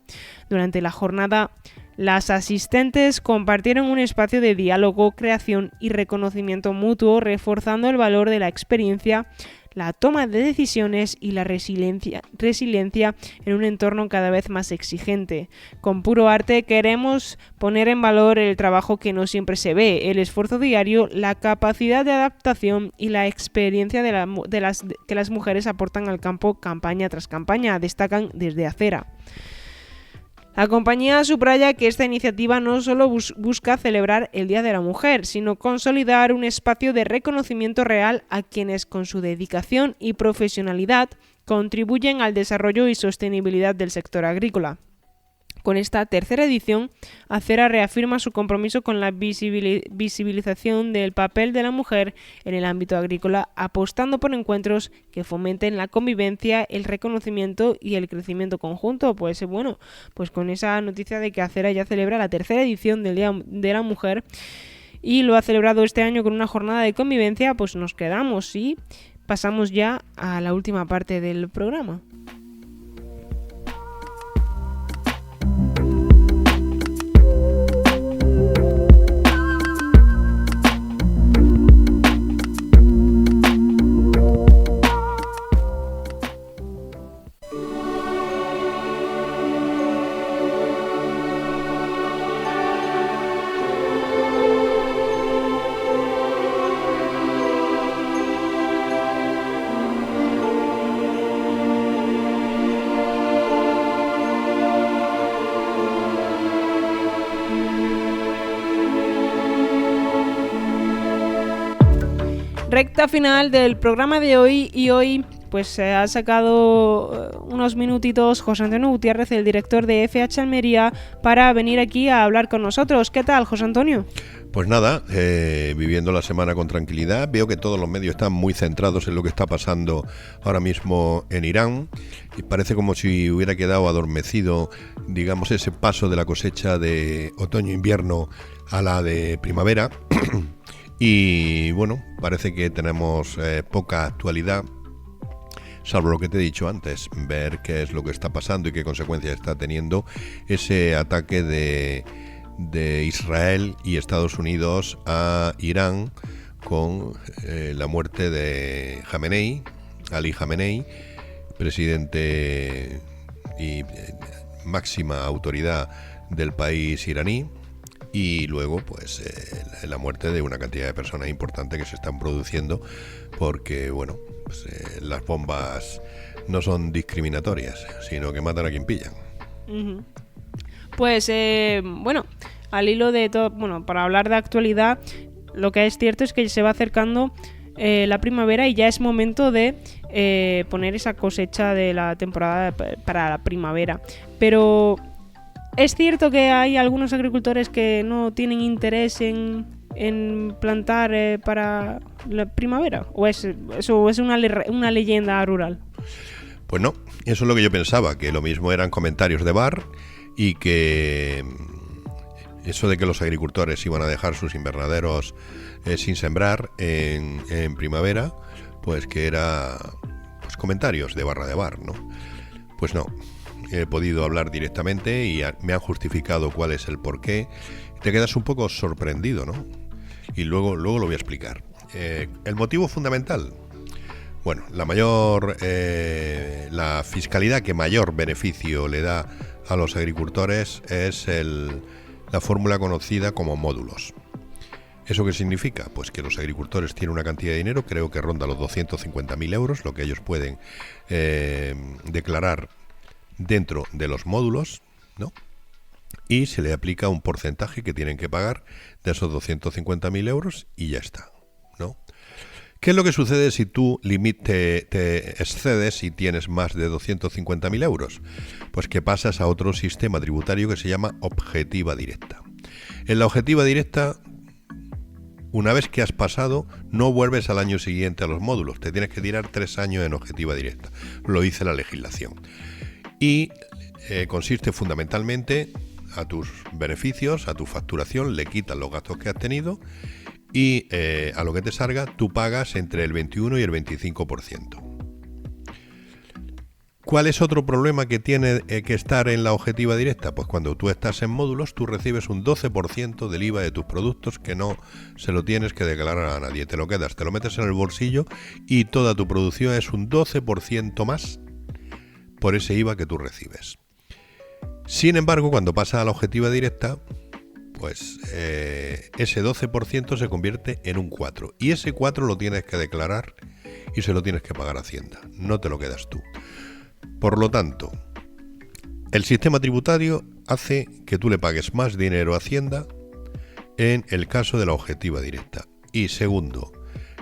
Durante la jornada, las asistentes compartieron un espacio de diálogo, creación y reconocimiento mutuo, reforzando el valor de la experiencia, la toma de decisiones y la resiliencia en un entorno cada vez más exigente. Con Puro Arte queremos poner en valor el trabajo que no siempre se ve, el esfuerzo diario, la capacidad de adaptación y la experiencia que las mujeres aportan al campo campaña tras campaña, destacan desde Acera. La compañía subraya que esta iniciativa no solo busca celebrar el Día de la Mujer, sino consolidar un espacio de reconocimiento real a quienes con su dedicación y profesionalidad contribuyen al desarrollo y sostenibilidad del sector agrícola. Con esta tercera edición, Acera reafirma su compromiso con la visibilización del papel de la mujer en el ámbito agrícola, apostando por encuentros que fomenten la convivencia, el reconocimiento y el crecimiento conjunto. Pues con esa noticia de que Acera ya celebra la tercera edición del Día de la Mujer y lo ha celebrado este año con una jornada de convivencia, pues nos quedamos y pasamos ya a la última parte del programa. Recta final del programa de hoy y hoy pues se ha sacado unos minutitos José Antonio Gutiérrez, el director de FH Almería, para venir aquí a hablar con nosotros. ¿Qué tal, José Antonio? Pues nada, viviendo la semana con tranquilidad. Veo que todos los medios están muy centrados en lo que está pasando ahora mismo en Irán y parece como si hubiera quedado adormecido, digamos, ese paso de la cosecha de otoño-invierno a la de primavera. Y bueno, parece que tenemos poca actualidad, salvo lo que te he dicho antes, ver qué es lo que está pasando y qué consecuencias está teniendo ese ataque de Israel y Estados Unidos a Irán con la muerte de Ali Khamenei, presidente y máxima autoridad del país iraní. Y luego, pues, la muerte de una cantidad de personas importantes que se están produciendo porque, bueno, pues, las bombas no son discriminatorias, sino que matan a quien pillan. Uh-huh. Pues bueno, al hilo de todo, bueno, para hablar de actualidad, lo que es cierto es que se va acercando la primavera y ya es momento de poner esa cosecha de la temporada para la primavera. Pero es cierto que hay algunos agricultores que no tienen interés en plantar para la primavera, o es una leyenda rural. Pues no, eso es lo que yo pensaba, que lo mismo eran comentarios de bar y que eso de que los agricultores iban a dejar sus invernaderos sin sembrar en primavera, pues que era pues comentarios de barra de bar, ¿no? Pues no, he podido hablar directamente y me han justificado cuál es el porqué. Te quedas un poco sorprendido, ¿no? Y luego lo voy a explicar. El motivo fundamental, bueno, la fiscalidad que mayor beneficio le da a los agricultores es la fórmula conocida como módulos. ¿Eso qué significa? Pues que los agricultores tienen una cantidad de dinero, creo que ronda los 250.000 euros, lo que ellos pueden declarar dentro de los módulos, ¿no? Y se le aplica un porcentaje que tienen que pagar de esos 250.000 euros y ya está, ¿no? ¿Qué es lo que sucede si tú te excedes y tienes más de 250.000 euros? Pues que pasas a otro sistema tributario que se llama objetiva directa. En la objetiva directa, una vez que has pasado, no vuelves al año siguiente a los módulos. Te tienes que tirar 3 años en objetiva directa. Lo dice la legislación. Y consiste fundamentalmente a tus beneficios, a tu facturación, le quitas los gastos que has tenido y a lo que te salga tú pagas entre el 21 y el 25%. ¿Cuál es otro problema que tiene que estar en la objetiva directa? Pues cuando tú estás en módulos, tú recibes un 12% del IVA de tus productos que no se lo tienes que declarar a nadie. Te lo quedas, te lo metes en el bolsillo y toda tu producción es un 12% más por ese IVA que tú recibes. Sin embargo, cuando pasas a la objetiva directa, pues ese 12% se convierte en un 4%. Y ese 4% lo tienes que declarar y se lo tienes que pagar a Hacienda. No te lo quedas tú. Por lo tanto, el sistema tributario hace que tú le pagues más dinero a Hacienda en el caso de la objetiva directa. Y segundo,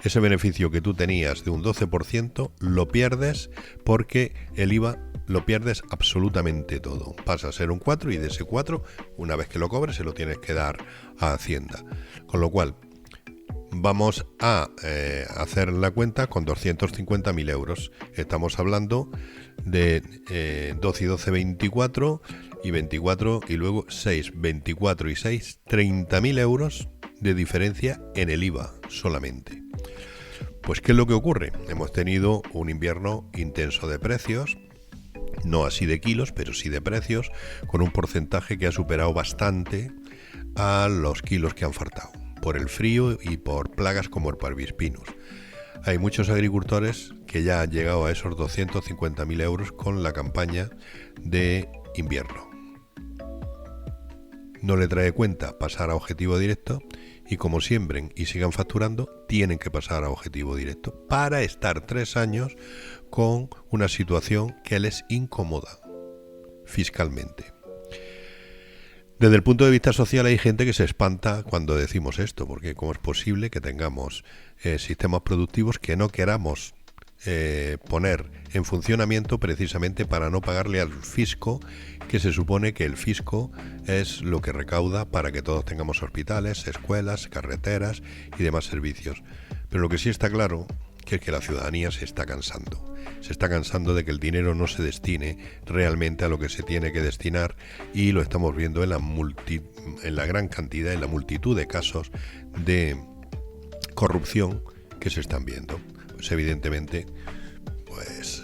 ese beneficio que tú tenías de un 12% lo pierdes porque el IVA lo pierdes absolutamente todo. Pasa a ser un 4 y de ese 4, una vez que lo cobres, se lo tienes que dar a Hacienda. Con lo cual, vamos a hacer la cuenta con 250.000 euros. Estamos hablando de 12 y 12, 24 y 24 y luego 6, 24 y 6, 30.000 euros de diferencia en el IVA solamente. Pues ¿qué es lo que ocurre? Hemos tenido un invierno intenso de precios, no así de kilos, pero sí de precios, con un porcentaje que ha superado bastante a los kilos que han faltado, por el frío y por plagas como el Parvispinus. Hay muchos agricultores que ya han llegado a esos 250.000 euros con la campaña de invierno. No le trae cuenta pasar a objetivo directo y como siembren y sigan facturando, tienen que pasar a objetivo directo para estar 3 años con una situación que les incomoda fiscalmente. Desde el punto de vista social hay gente que se espanta cuando decimos esto, porque ¿cómo es posible que tengamos sistemas productivos que no queramos poner en funcionamiento precisamente para no pagarle al fisco, que se supone que el fisco es lo que recauda para que todos tengamos hospitales, escuelas, carreteras y demás servicios? Pero lo que sí está claro que es que la ciudadanía se está cansando. Se está cansando de que el dinero no se destine realmente a lo que se tiene que destinar y lo estamos viendo en la gran cantidad, en la multitud de casos de corrupción que se están viendo. Pues evidentemente, pues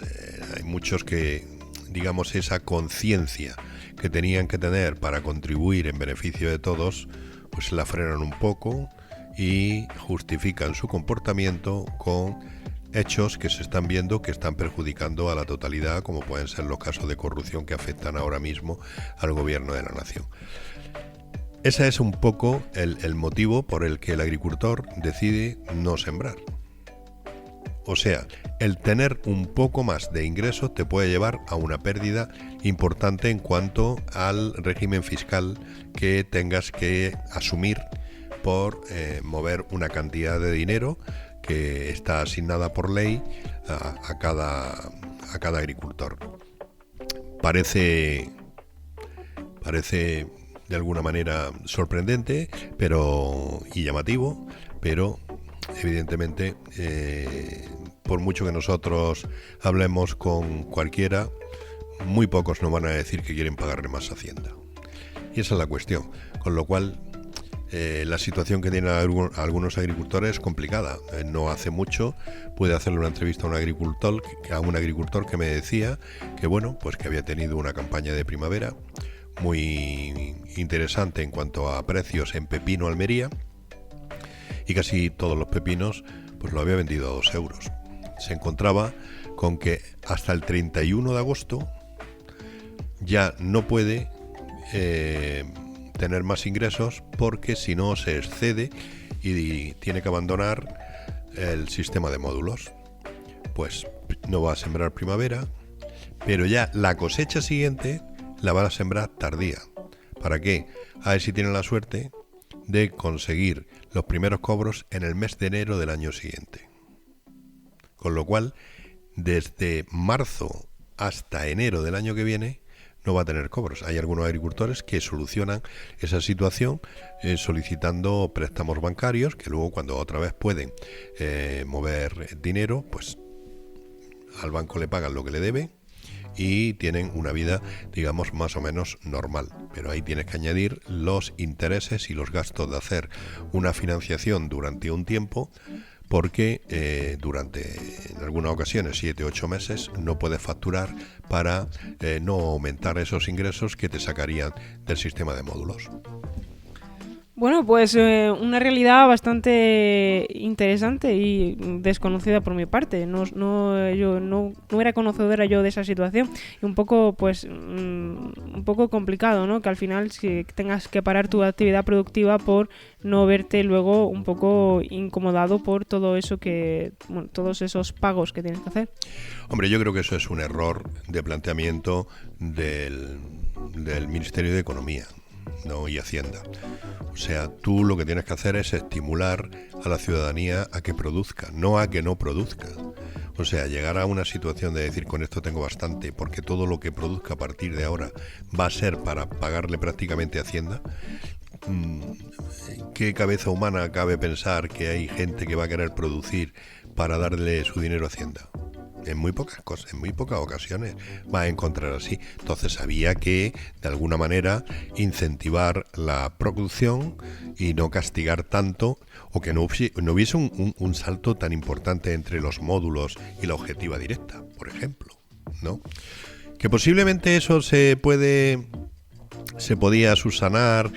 hay muchos que, digamos, esa conciencia que tenían que tener para contribuir en beneficio de todos, pues la frenan un poco y justifican su comportamiento con hechos que se están viendo que están perjudicando a la totalidad, como pueden ser los casos de corrupción que afectan ahora mismo al gobierno de la nación. Ese es un poco el motivo por el que el agricultor decide no sembrar O sea, el tener un poco más de ingresos te puede llevar a una pérdida importante en cuanto al régimen fiscal que tengas que asumir por mover una cantidad de dinero que está asignada por ley a cada agricultor. Parece de alguna manera sorprendente y llamativo, pero evidentemente por mucho que nosotros hablemos con cualquiera, muy pocos nos van a decir que quieren pagarle más Hacienda. Y esa es la cuestión, con lo cual la situación que tienen algunos agricultores es complicada. No hace mucho pude hacerle una entrevista a un agricultor que me decía que bueno, pues que había tenido una campaña de primavera muy interesante en cuanto a precios en pepino Almería, y casi todos los pepinos pues lo había vendido a 2 euros. Se encontraba con que hasta el 31 de agosto ya no puede tener más ingresos, porque si no se excede y tiene que abandonar el sistema de módulos. Pues no va a sembrar primavera, pero ya la cosecha siguiente la va a sembrar tardía. ¿Para qué? A ver si tiene la suerte de conseguir los primeros cobros en el mes de enero del año siguiente. Con lo cual, desde marzo hasta enero del año que viene no va a tener cobros. Hay algunos agricultores que solucionan esa situación solicitando préstamos bancarios, que luego cuando otra vez pueden mover dinero, pues al banco le pagan lo que le debe y tienen una vida, digamos, más o menos normal. Pero ahí tienes que añadir los intereses y los gastos de hacer una financiación durante un tiempo, porque en algunas ocasiones 7 u 8 meses no puedes facturar para no aumentar esos ingresos que te sacarían del sistema de módulos. Bueno, pues una realidad bastante interesante y desconocida por mi parte. Yo no era conocedora yo de esa situación, y un poco complicado, ¿no? Que al final si tengas que parar tu actividad productiva por no verte luego un poco incomodado por todo eso todos esos pagos que tienes que hacer. Hombre, yo creo que eso es un error de planteamiento del Ministerio de Economía, ¿no? Y Hacienda. O sea, tú lo que tienes que hacer es estimular a la ciudadanía a que produzca, no a que no produzca. O sea, llegar a una situación de decir con esto tengo bastante, porque todo lo que produzca a partir de ahora va a ser para pagarle prácticamente a Hacienda. ¿Qué cabeza humana cabe pensar que hay gente que va a querer producir para darle su dinero a Hacienda? En muy pocas cosas, en muy pocas ocasiones va a encontrar así. Entonces había que, de alguna manera, incentivar la producción y no castigar tanto, o que no hubiese un salto tan importante entre los módulos y la objetiva directa, por ejemplo, ¿no? Que posiblemente eso se podía subsanar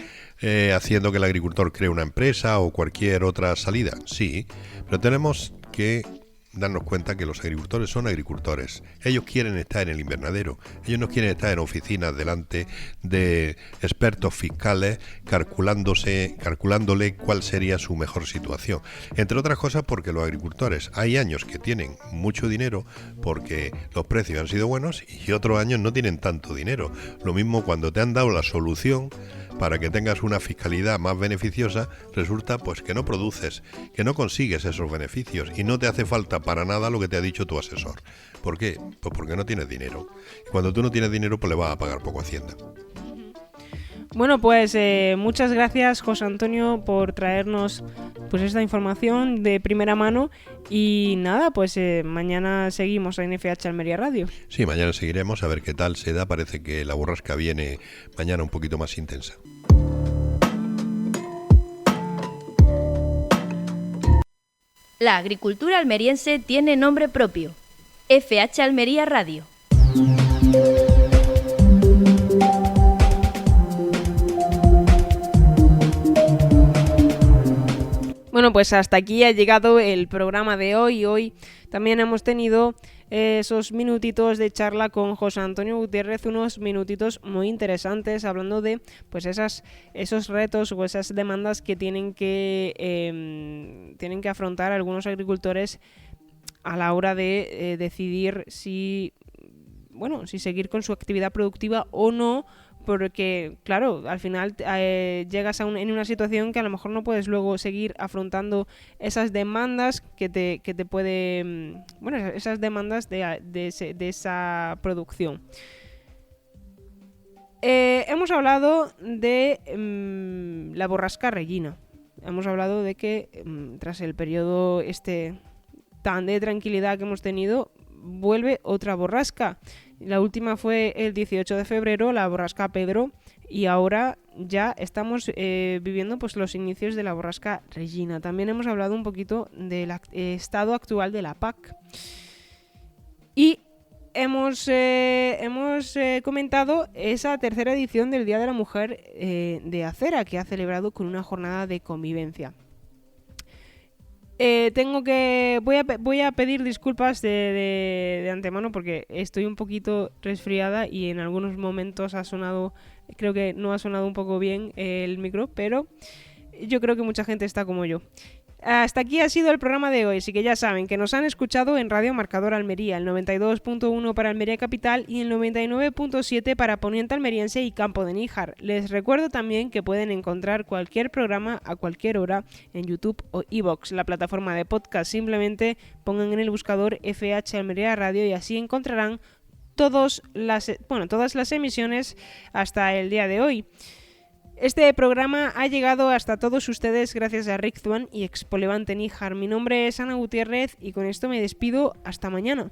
haciendo que el agricultor cree una empresa o cualquier otra salida, sí, pero tenemos que darnos cuenta que los agricultores son agricultores. Ellos quieren estar en el invernadero, ellos no quieren estar en oficinas delante de expertos fiscales calculándole cuál sería su mejor situación. Entre otras cosas porque los agricultores hay años que tienen mucho dinero porque los precios han sido buenos, y otros años no tienen tanto dinero. Lo mismo cuando te han dado la solución para que tengas una fiscalidad más beneficiosa, resulta pues que no produces, que no consigues esos beneficios y no te hace falta para nada lo que te ha dicho tu asesor. ¿Por qué? Pues porque no tienes dinero. Y cuando tú no tienes dinero, pues le vas a pagar poco a Hacienda. Bueno, pues muchas gracias, José Antonio, por traernos pues esta información de primera mano, y nada, pues mañana seguimos en FH Almería Radio. Sí, mañana seguiremos a ver qué tal se da. Parece que la borrasca viene mañana un poquito más intensa. La agricultura almeriense tiene nombre propio. FH Almería Radio. Bueno, pues hasta aquí ha llegado el programa de hoy. Hoy también hemos tenido esos minutitos de charla con José Antonio Gutiérrez, unos minutitos muy interesantes hablando de pues esos retos o esas demandas que tienen que afrontar algunos agricultores a la hora de decidir si seguir con su actividad productiva o no, porque claro, al final llegas en una situación que a lo mejor no puedes luego seguir afrontando esas demandas que te puede, esas demandas de esa producción. Hemos hablado de la borrasca Regina. Hemos hablado de que tras el periodo tan de tranquilidad que hemos tenido, vuelve otra borrasca. La última fue el 18 de febrero, la borrasca Pedro, y ahora ya estamos viviendo pues los inicios de la borrasca Regina. También hemos hablado un poquito del estado actual de la PAC. Y hemos comentado esa tercera edición del Día de la Mujer de Acera, que ha celebrado con una jornada de convivencia. Voy a pedir disculpas de antemano porque estoy un poquito resfriada y en algunos momentos creo que no ha sonado un poco bien el micro, pero yo creo que mucha gente está como yo. Hasta aquí ha sido el programa de hoy, así que ya saben que nos han escuchado en Radio Marcador Almería, el 92.1 para Almería Capital y el 99.7 para Poniente Almeriense y Campo de Níjar. Les recuerdo también que pueden encontrar cualquier programa a cualquier hora en YouTube o iVoox, la plataforma de podcast. Simplemente pongan en el buscador FH Almería Radio y así encontrarán todas las emisiones hasta el día de hoy. Este programa ha llegado hasta todos ustedes gracias a Rick Zuan y Expo Levante Níjar. Mi nombre es Ana Gutiérrez y con esto me despido. Hasta mañana.